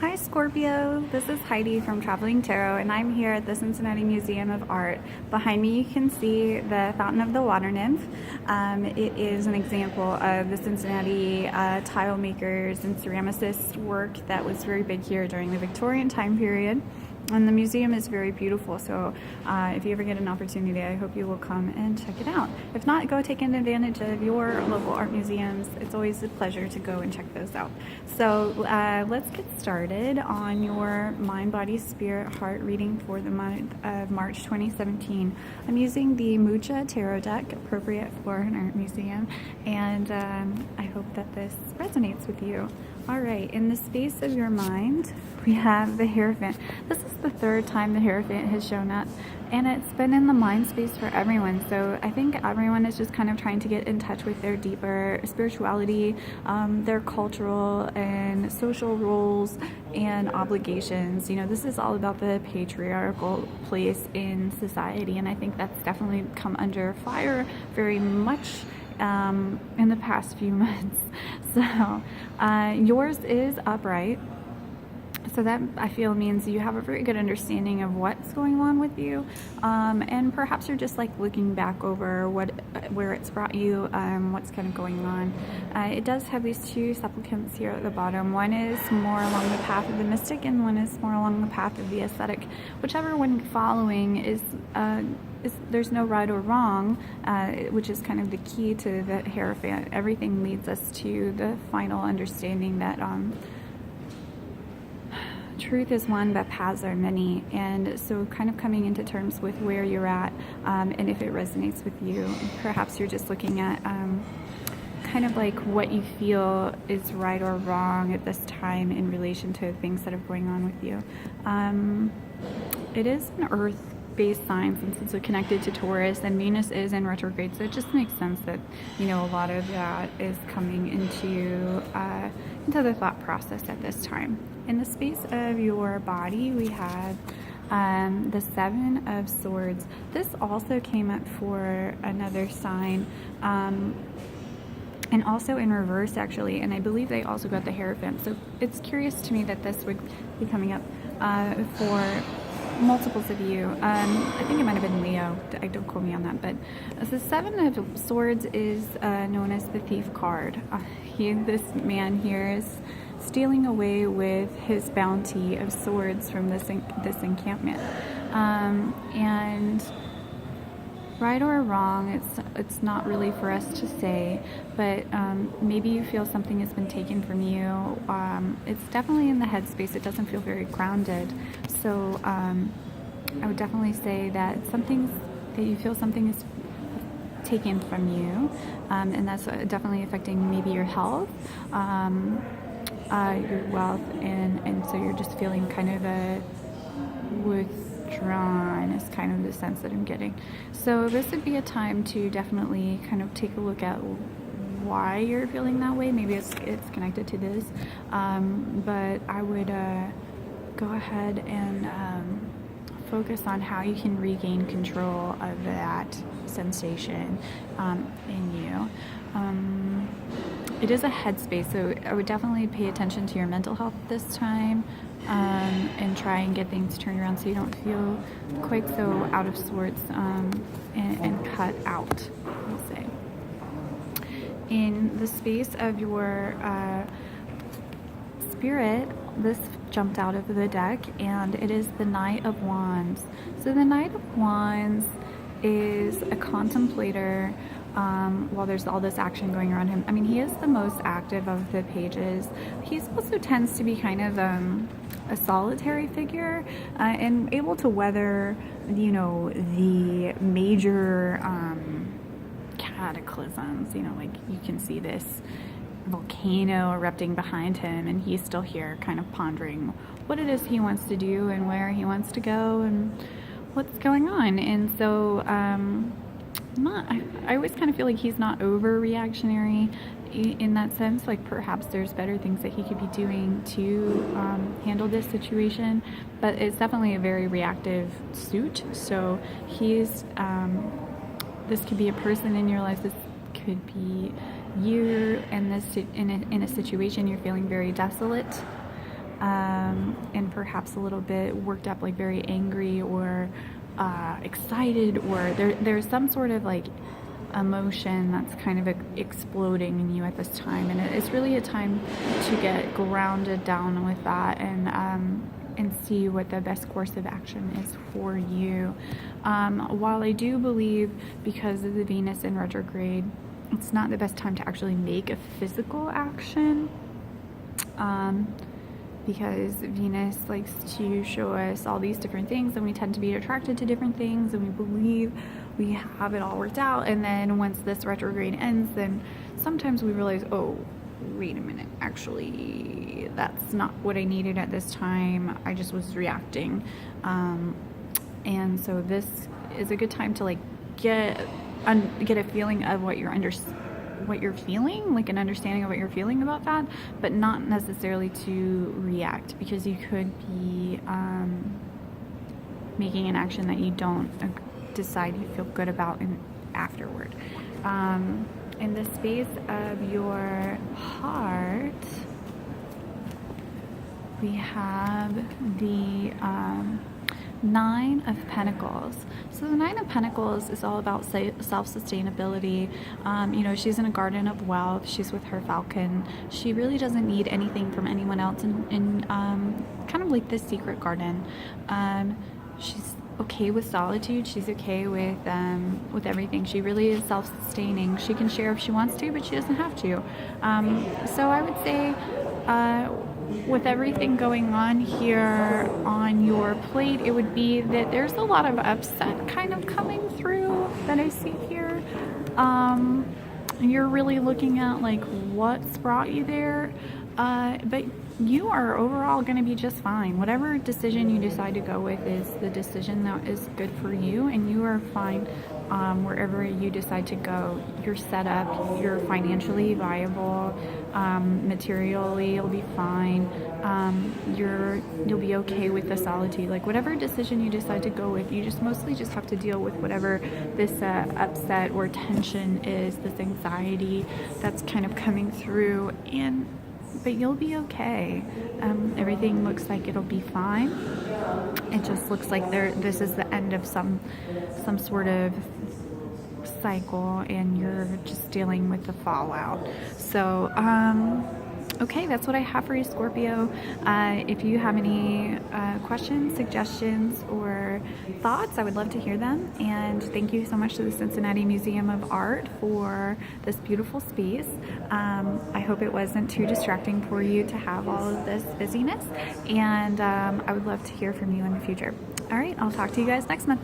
Hi Scorpio, this is Heidi from Traveling Tarot and I'm here at the Cincinnati Museum of Art. Behind me you can see the Fountain of the Water Nymph. It is an example of the Cincinnati tile makers and ceramicists work that was very big here during the Victorian time period. And the museum is very beautiful, so if you ever get an opportunity, I hope you will come and check it out. If not, go take advantage of your local art museums. It's always a pleasure to go and check those out. So let's get started on your Mind, Body, Spirit, Heart reading for the month of March 2017. I'm using the Mucha Tarot deck, appropriate for an art museum, and I hope that this resonates with you. All right, in the space of your mind, we have the Hierophant. This is the third time the Hierophant has shown up, and it's been in the mind space for everyone. So I think everyone is just kind of trying to get in touch with their deeper spirituality, their cultural and social roles and obligations. You know, this is all about the patriarchal place in society, and I think that's definitely come under fire very much in the past few months. So yours is upright, so that I feel means you have a very good understanding of what's going on with you, and perhaps you're just like looking back over where it's brought you, what's kind of going on. It does have these two supplicants here at the bottom. One is more along the path of the mystic and one is more along the path of the ascetic. Whichever one you're following is there's no right or wrong, which is kind of the key to the Hierophant. Everything leads us to the final understanding that truth is one, but paths are many. And so kind of coming into terms with where you're at, and if it resonates with you. Perhaps you're just looking at kind of like what you feel is right or wrong at this time in relation to things that are going on with you. It is an earth-based sign since it's connected to Taurus, and Venus is in retrograde, so it just makes sense that, you know, a lot of that is coming into the thought process at this time. In the space of your body, we have the Seven of Swords. This also came up for another sign, and also in reverse actually, and I believe they also got the Hierophant. So it's curious to me that this would be coming up for multiples of you. I think it might have been Leo. Don't quote me on that. But the Seven of Swords is known as the Thief card. This man here is stealing away with his bounty of swords from this encampment. And right or wrong, it's not really for us to say, but maybe you feel something has been taken from you. It's definitely in the headspace. It doesn't feel very grounded. So I would definitely say that you feel something is taken from you, and that's definitely affecting maybe your health, your wealth, and so you're just feeling kind of withdrawn is kind of the sense that I'm getting. So this would be a time to definitely kind of take a look at why you're feeling that way. Maybe it's connected to this, but I would go ahead and focus on how you can regain control of that sensation in you. It is a headspace, so I would definitely pay attention to your mental health this time, and try and get things turned around so you don't feel quite so out of sorts and cut out, I'll say. In the space of your spirit, this jumped out of the deck, and it is the Knight of Wands. So the Knight of Wands is a contemplator. While there's all this action going around him, I mean, he is the most active of the pages. He also tends to be kind of a solitary figure, and able to weather, you know, the major cataclysms. You know, like you can see this volcano erupting behind him, and he's still here kind of pondering what it is he wants to do and where he wants to go and what's going on. And so I always kind of feel like he's not overreactionary in that sense. Like perhaps there's better things that he could be doing to handle this situation, but it's definitely a very reactive suit. So he's this could be a person in your life. This could be you in a situation you're feeling very desolate, and perhaps a little bit worked up, like very angry or excited, or there's some sort of like emotion that's kind of exploding in you at this time, and it's really a time to get grounded down with that and see what the best course of action is for you. While I do believe, because of the Venus in retrograde, it's not the best time to actually make a physical action, because Venus likes to show us all these different things, and we tend to be attracted to different things, and we believe we have it all worked out. And then once this retrograde ends, then sometimes we realize, oh, wait a minute, actually that's not what I needed at this time. I just was reacting. And so this is a good time to like get a feeling of what you're feeling, like an understanding of what you're feeling about that, but not necessarily to react, because you could be making an action that you don't decide you feel good about afterward. In the space of your heart, we have the Nine of Pentacles. So the Nine of Pentacles is all about self-sustainability. You know, she's in a garden of wealth. She's with her falcon. She really doesn't need anything from anyone else in kind of like this secret garden. She's okay with solitude. She's okay with everything. She really is self-sustaining. She can share if she wants to, but she doesn't have to. So I would say, with everything going on here on your plate, it would be that there's a lot of upset kind of coming through that I see here. You're really looking at like what's brought you there, but you are overall going to be just fine. Whatever decision you decide to go with is the decision that is good for you, and you are fine wherever you decide to go. You're set up, you're financially viable, materially you'll be fine, you'll be okay with the solitude. Like whatever decision you decide to go with, you just mostly just have to deal with whatever this upset or tension is, this anxiety that's kind of coming through, but you'll be okay. Everything looks like it'll be fine. It just looks like this is the end of some sort of cycle, and you're just dealing with the fallout. So okay, that's what I have for you, Scorpio. If you have any questions, suggestions, or thoughts, I would love to hear them. And thank you so much to the Cincinnati Museum of Art for this beautiful space. I hope it wasn't too distracting for you to have all of this busyness, and I would love to hear from you in the future. All right, I'll talk to you guys next month.